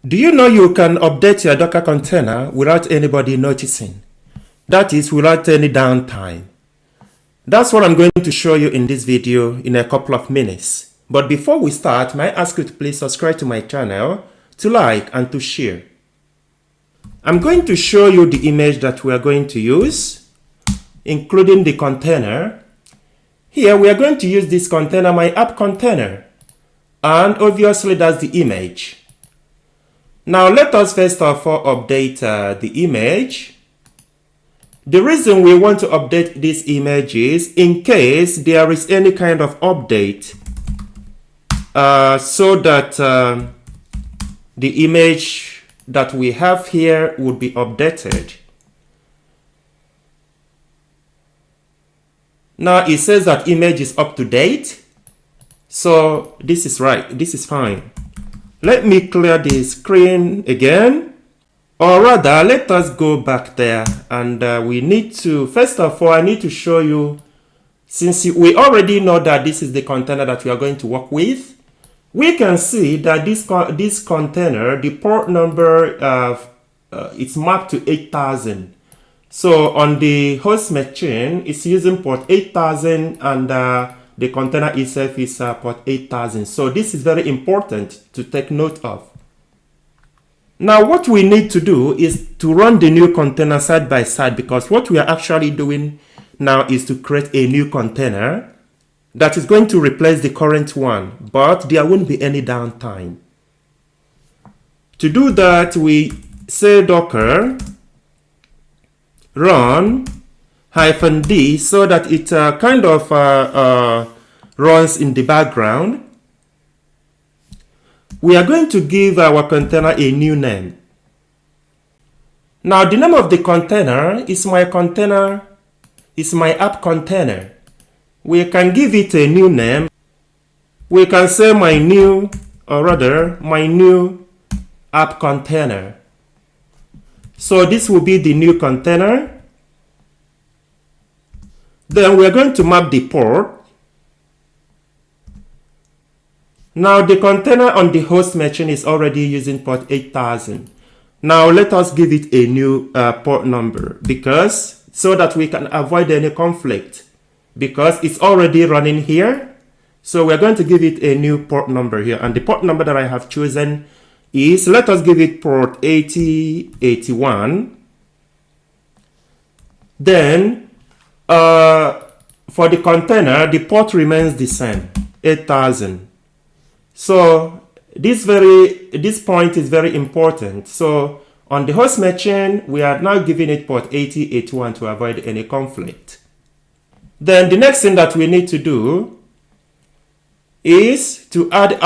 Do you know you can update your Docker container without anybody noticing? That is, without any downtime. That's what I'm going to show you in this video in a couple of minutes. But before we start, may I ask you to please subscribe to my channel, to like and to share. I'm going to show you the image that we are going to use, including the container. Here we are going to use this container, my app container. And obviously that's the image. Now let us first of all update the image. The reason we want to update this image is in case there is any kind of update so that the image that we have here would be updated. Now it says that image is up to date. So this is right. This is fine. Let me clear the screen again. Or rather, let us go back there and we need to, first of all, I need to show you, since we already know that this is the container that we are going to work with, we can see that this container, the port number, it's mapped to 8000. So on the host machine, it's using port 8000 and the container itself is port 8000. So this is very important to take note of. Now what we need to do is to run the new container side by side, because what we are actually doing now is to create a new container that is going to replace the current one, but there won't be any downtime. To do that, we say docker run -d so that it kind of runs in the background. We are going to give our container a new name. Now the name of the container is my app container. We can give it a new name. We can say my new app container. So this will be the new container. Then we are going to map the port. Now the container on the host machine is already using port 8000. Now let us give it a new port number, because so that we can avoid any conflict, because it's already running here. So we're going to give it a new port number here, and the port number that I have chosen is, let us give it port 8081. Then for the container, the port remains the same, 8000. So this point is very important. So on the host machine, we are now giving it port 8081 to avoid any conflict. Then the next thing that we need to do is to add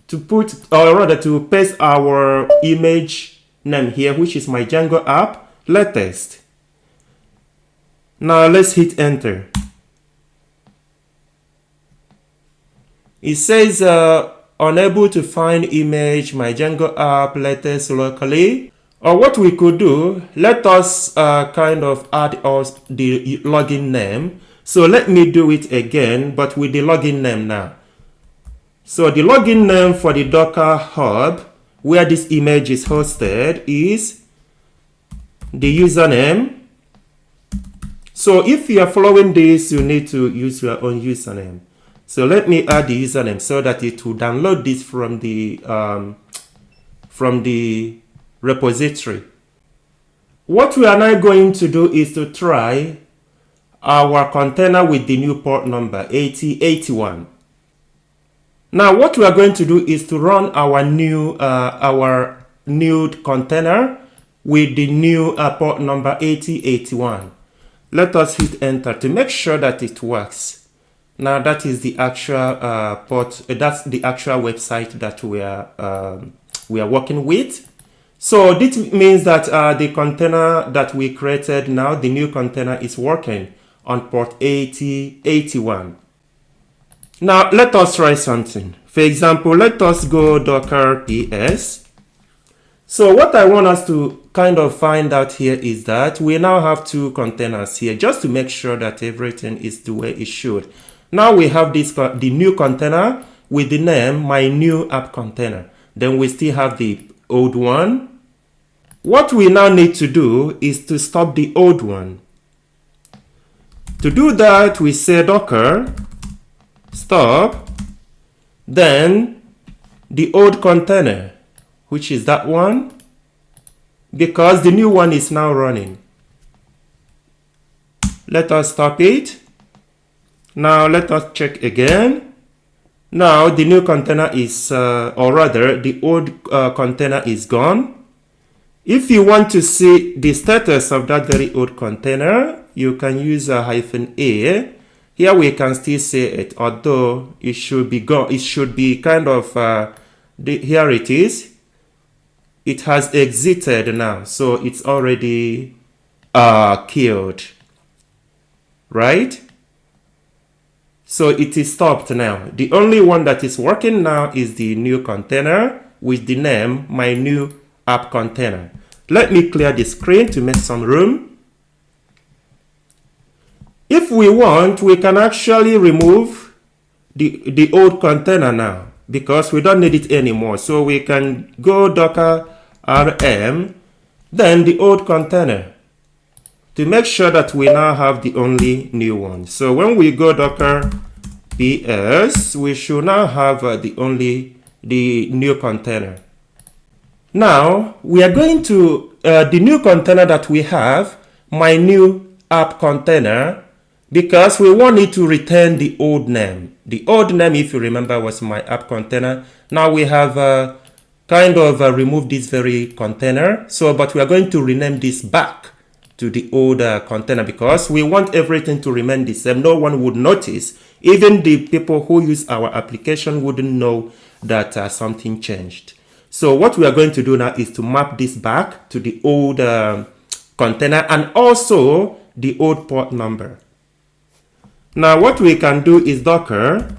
to paste our image name here, which is my Django app latest. Now let's hit enter. It says unable to find image my Django app latest locally. Or what we could do, let us kind of add us the login name. So let me do it again, but with the login name now. So the login name for the Docker Hub, where this image is hosted, is the username. So if you are following this, you need to use your own username. So let me add the username so that it will download this from the repository. What we are now going to do is to try our container with the new port number 8081. Now what we are going to do is to run our new container with the new port number 8081. Let us hit enter to make sure that it works. Now that is the actual port. That's the actual website that we are working with. So this means that the container that we created now, the new container, is working on port 8081. Now let us try something. For example, let us go docker ps. So what I want us to kind of find out here is that we now have two containers here, just to make sure that everything is the way it should. Now we have this the new container with the name my new app container. Then we still have the old one. What we now need to do is to stop the old one. To do that, we say docker stop, then the old container, which is that one, because the new one is now running. Let us stop it. Now let us check again. Now the new container is, or rather the old container is gone. If you want to see the status of that very old container, you can use a -a. Here we can still say it, although it should be gone. It should be kind of, here it is. It has exited now, so it's already killed, right? So it is stopped now. The only one that is working now is the new container with the name my new app container. Let me clear the screen to make some room. If we want, we can actually remove the old container now because we don't need it anymore. So we can go docker rm, then the old container to make sure that we now have the only new one. So when we go docker ps, we should now have the new container. Now we are going to the new container that we have, my new app container, because we want it to return the old name. The old name, if you remember, was my app container. Now we have kind of removed this very container. So, but we are going to rename this back to the old container because we want everything to remain the same. No one would notice. Even the people who use our application wouldn't know that something changed. So what we are going to do now is to map this back to the old container and also the old port number. Now what we can do is docker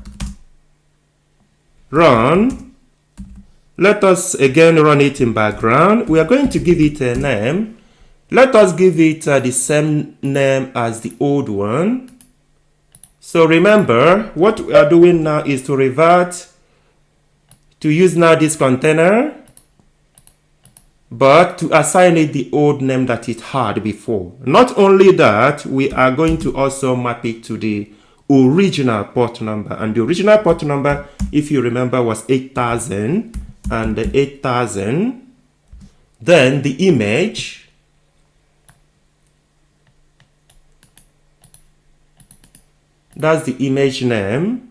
run. Let us again run it in background. We are going to give it a name. Let us give it the same name as the old one. So remember, what we are doing now is to revert to use now this container, but to assign it the old name that it had before. Not only that, we are going to also map it to the original port number. And the original port number, if you remember, was 8000 and the 8000. Then the image, that's the image name.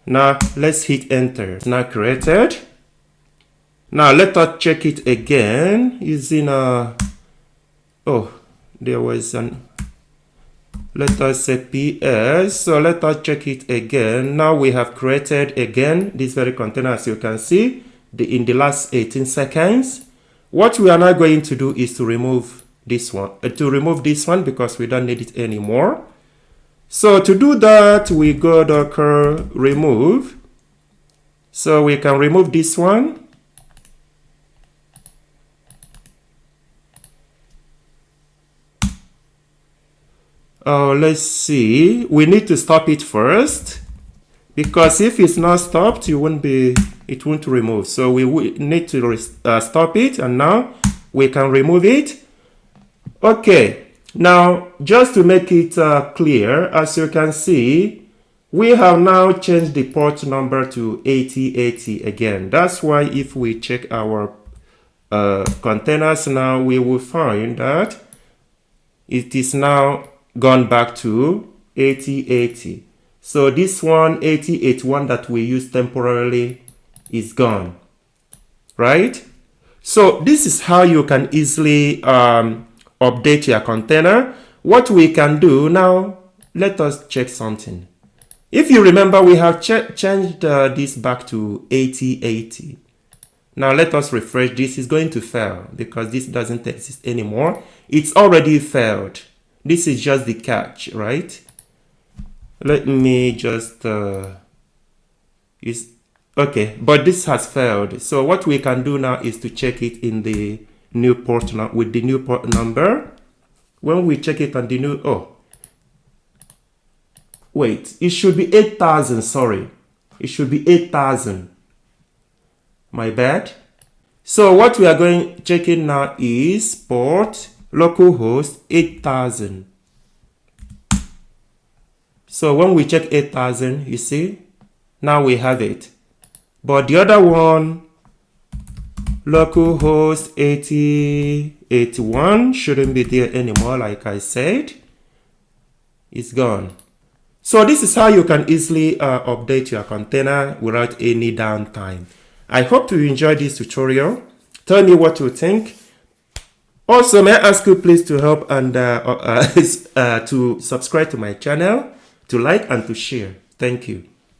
Now let's hit enter. It's now created. Now let us check it again using there was an, let us say PS. So let us check it again. Now we have created again this very container, as you can see in the last 18 seconds. What we are now going to do is to remove this one, because we don't need it anymore. So to do that, we go docker remove. So we can remove this one. Let's see. We need to stop it first, because if it's not stopped, it won't remove. So we need to stop it, and now we can remove it. Okay. Now, just to make it clear, as you can see, we have now changed the port number to 8080 again. That's why if we check our containers now, we will find that it is now gone back to 8080. So this one, 8081 that we used temporarily is gone, right? So this is how you can easily update your container. What we can do now, let us check something. If you remember, we have changed this back to 8080. Now let us refresh. This is going to fail because this doesn't exist anymore. It's already failed. This is just the catch, right? Let me just okay, but this has failed. So what we can do now is to check it in the new port with the new port number. When we check it on the new, it should be 8000, sorry. It should be 8,000. My bad. So what we are going checking now is port localhost 8,000. So when we check 8,000, you see, now we have it. But the other one, localhost 8081, shouldn't be there anymore, like I said. It's gone. So this is how you can easily update your container without any downtime. I hope you enjoyed this tutorial. Tell me what you think. Also, may I ask you please to help and to subscribe to my channel, to like and to share. Thank you.